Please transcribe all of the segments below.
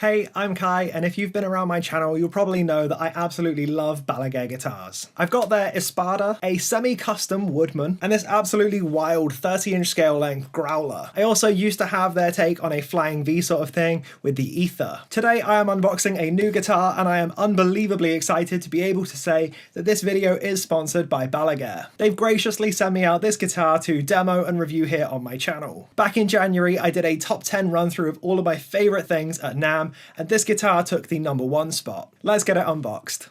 Hey, I'm Kai, and if you've been around my channel, you'll probably know that I absolutely love Balaguer guitars. I've got their Espada, a semi-custom Woodman, and this absolutely wild 30-inch scale length growler. I also used to have their take on a flying V sort of thing with the Ether. Today I am unboxing a new guitar, and I am unbelievably excited to be able to say that this video is sponsored by Balaguer. They've graciously sent me out this guitar to demo and review here on my channel. Back in January, I did a top 10 run through of all of my favourite things at NAMM, and this guitar took the #1 spot. Let's get it unboxed.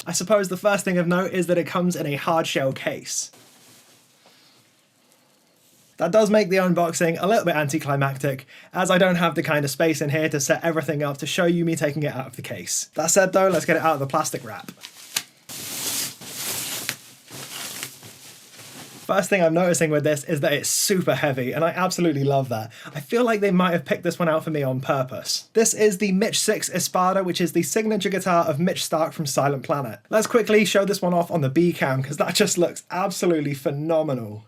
I suppose the first thing of note is that it comes in a hard shell case. That does make the unboxing a little bit anticlimactic, as I don't have the kind of space in here to set everything up to show you me taking it out of the case. That said though, let's get it out of the plastic wrap. First thing I'm noticing with this is that it's super heavy, and I absolutely love that. I feel like they might have picked this one out for me on purpose. This is the Mitch 6 Espada, which is the signature guitar of Mitch Stark from Silent Planet. Let's quickly show this one off on the B cam, because that just looks absolutely phenomenal.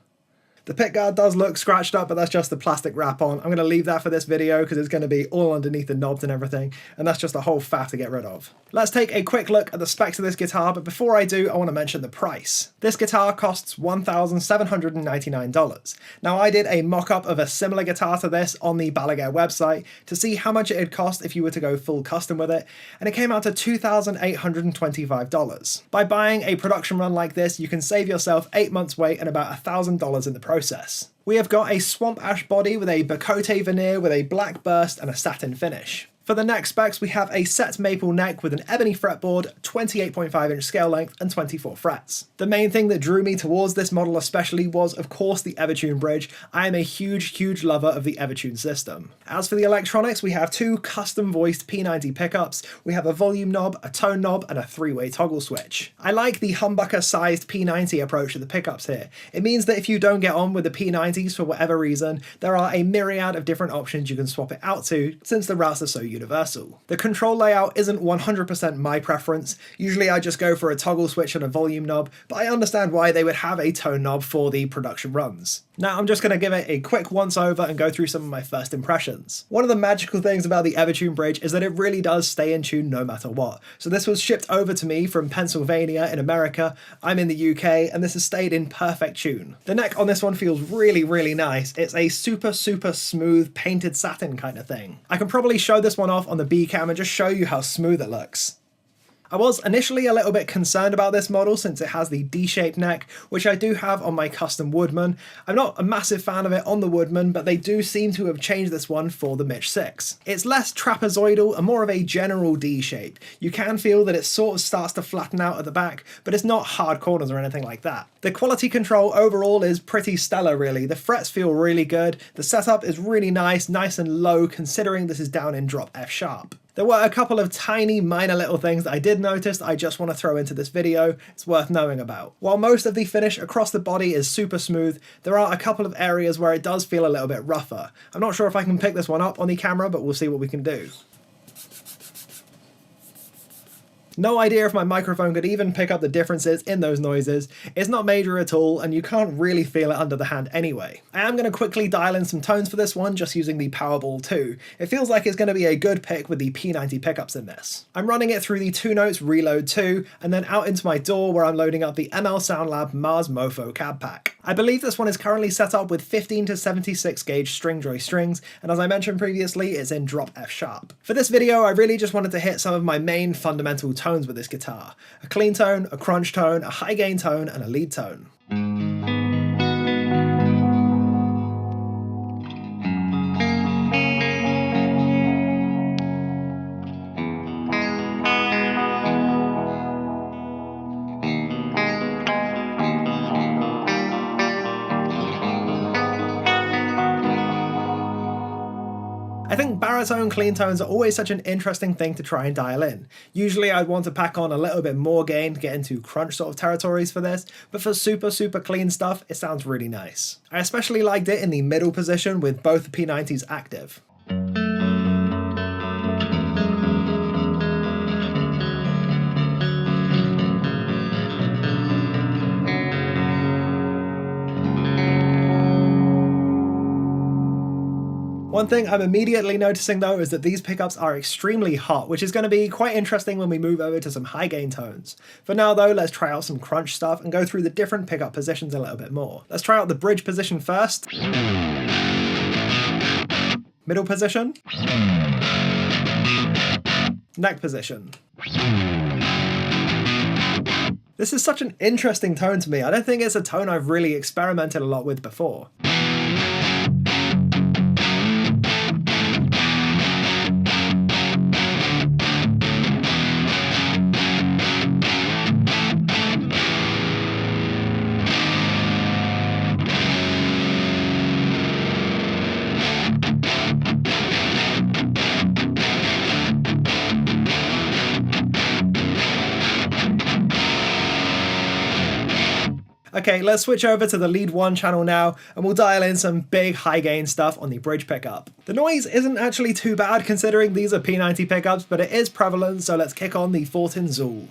The pickguard does look scratched up, but that's just the plastic wrap on. I'm going to leave that for this video because it's going to be all underneath the knobs and everything, and that's just a whole faff to get rid of. Let's take a quick look at the specs of this guitar, but before I do, I want to mention the price. This guitar costs $1,799. Now, I did a mock-up of a similar guitar to this on the Balaguer website to see how much it'd cost if you were to go full custom with it, and it came out to $2,825. By buying a production run like this, you can save yourself 8 months' wait and about $1,000 in the process. We have got a swamp ash body with a Bacote veneer with a black burst and a satin finish. For the neck specs, we have a set maple neck with an ebony fretboard, 28.5-inch scale length, and 24 frets. The main thing that drew me towards this model especially was, of course, the Evertune bridge. I am a huge lover of the Evertune system. As for the electronics, we have two custom-voiced P90 pickups, we have a volume knob, a tone knob, and a 3-way toggle switch. I like the humbucker-sized P90 approach to the pickups here. It means that if you don't get on with the P90s for whatever reason, there are a myriad of different options you can swap it out to, since the routes are so universal. The control layout isn't 100% my preference. Usually I just go for a toggle switch and a volume knob, but I understand why they would have a tone knob for the production runs. Now I'm just going to give it a quick once over and go through some of my first impressions. One of the magical things about the Evertune bridge is that it really does stay in tune no matter what. So this was shipped over to me from Pennsylvania in America. I'm in the UK, and this has stayed in perfect tune. The neck on this one feels really nice. It's a super smooth painted satin kind of thing. I can probably show this one off on the B cam and just show you how smooth it looks. I was initially a little bit concerned about this model since it has the D-shaped neck, which I do have on my custom Woodman. I'm not a massive fan of it on the Woodman, but they do seem to have changed this one for the Mitch 6. It's less trapezoidal and more of a general D-shape. You can feel that it sort of starts to flatten out at the back, but it's not hard corners or anything like that. The quality control overall is pretty stellar really. The frets feel really good, the setup is really nice and low considering this is down in drop F sharp. There were a couple of tiny minor little things that I did notice that I just want to throw into this video. It's worth knowing about. While most of the finish across the body is super smooth, there are a couple of areas where it does feel a little bit rougher. I'm not sure if I can pick this one up on the camera, but we'll see what we can do. No idea if my microphone could even pick up the differences in those noises. It's not major at all, and you can't really feel it under the hand anyway. I am going to quickly dial in some tones for this one, just using the Powerball 2. It feels like it's going to be a good pick with the P90 pickups in this. I'm running it through the 2 notes Reload 2, and then out into my DAW where I'm loading up the ML Soundlab Mars Mofo cab pack. I believe this one is currently set up with 15 to 76 gauge Stringjoy strings, and as I mentioned previously, it's in drop F sharp. For this video, I really just wanted to hit some of my main fundamental tones with this guitar. A clean tone, a crunch tone, a high gain tone, and a lead tone. I think baritone clean tones are always such an interesting thing to try and dial in. Usually I'd want to pack on a little bit more gain to get into crunch sort of territories for this, but for super clean stuff, it sounds really nice. I especially liked it in the middle position with both the P90s active. One thing I'm immediately noticing though is that these pickups are extremely hot, which is going to be quite interesting when we move over to some high gain tones. For now though, let's try out some crunch stuff and go through the different pickup positions a little bit more. Let's try out the bridge position first. Middle position. Neck position. This is such an interesting tone to me. I don't think it's a tone I've really experimented a lot with before. Okay, let's switch over to the lead 1 channel now, and we'll dial in some big high gain stuff on the bridge pickup. The noise isn't actually too bad considering these are P90 pickups, but it is prevalent, so let's kick on the 14 Zool.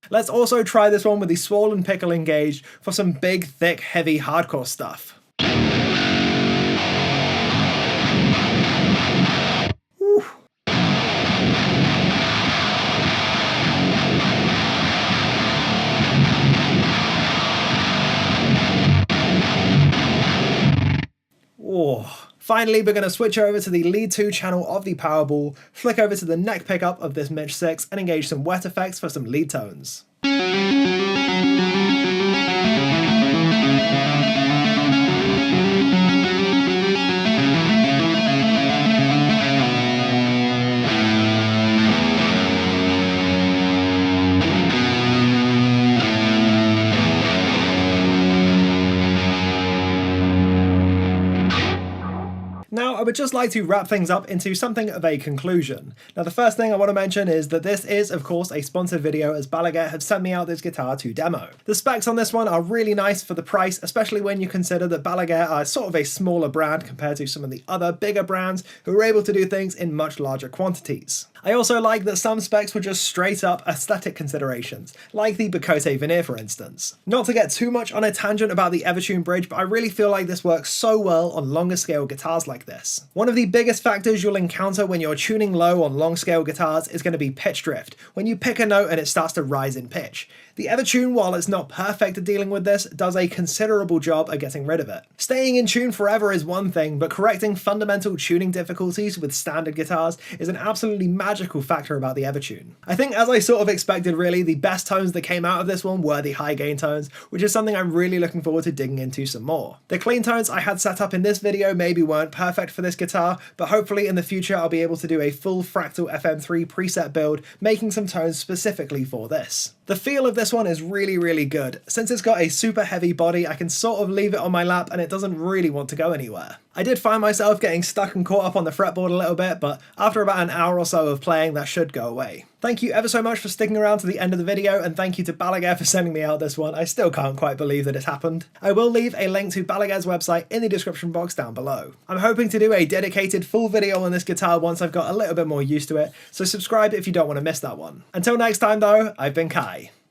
Let's also try this one with the swollen pickle engaged for some big, thick, heavy hardcore stuff. Whew. Oh. Finally, we're going to switch over to the lead 2 channel of the Powerball, flick over to the neck pickup of this Mitch 6 and engage some wet effects for some lead tones. Now, I would just like to wrap things up into something of a conclusion. Now, the first thing I want to mention is that this is, of course, a sponsored video as Balaguer have sent me out this guitar to demo. The specs on this one are really nice for the price, especially when you consider that Balaguer are sort of a smaller brand compared to some of the other bigger brands who are able to do things in much larger quantities. I also like that some specs were just straight up aesthetic considerations, like the Bacote veneer for instance. Not to get too much on a tangent about the Evertune bridge, but I really feel like this works so well on longer scale guitars like this. One of the biggest factors you'll encounter when you're tuning low on long scale guitars is going to be pitch drift, when you pick a note and it starts to rise in pitch. The Evertune, while it's not perfect at dealing with this, does a considerable job at getting rid of it. Staying in tune forever is one thing, but correcting fundamental tuning difficulties with standard guitars is an absolutely magical factor about the Evertune. I think, as I sort of expected really, the best tones that came out of this one were the high gain tones, which is something I'm really looking forward to digging into some more. The clean tones I had set up in this video maybe weren't perfect for this guitar, but hopefully in the future I'll be able to do a full Fractal FM3 preset build, making some tones specifically for this. The feel of this one is really good. Since it's got a super heavy body, I can sort of leave it on my lap and it doesn't really want to go anywhere. I did find myself getting stuck and caught up on the fretboard a little bit, but after about an hour or so of playing, that should go away. Thank you ever so much for sticking around to the end of the video, and thank you to Balaguer for sending me out this one. I still can't quite believe that it's happened. I will leave a link to Balaguer's website in the description box down below. I'm hoping to do a dedicated full video on this guitar once I've got a little bit more used to it, so subscribe if you don't want to miss that one. Until next time though, I've been Kai.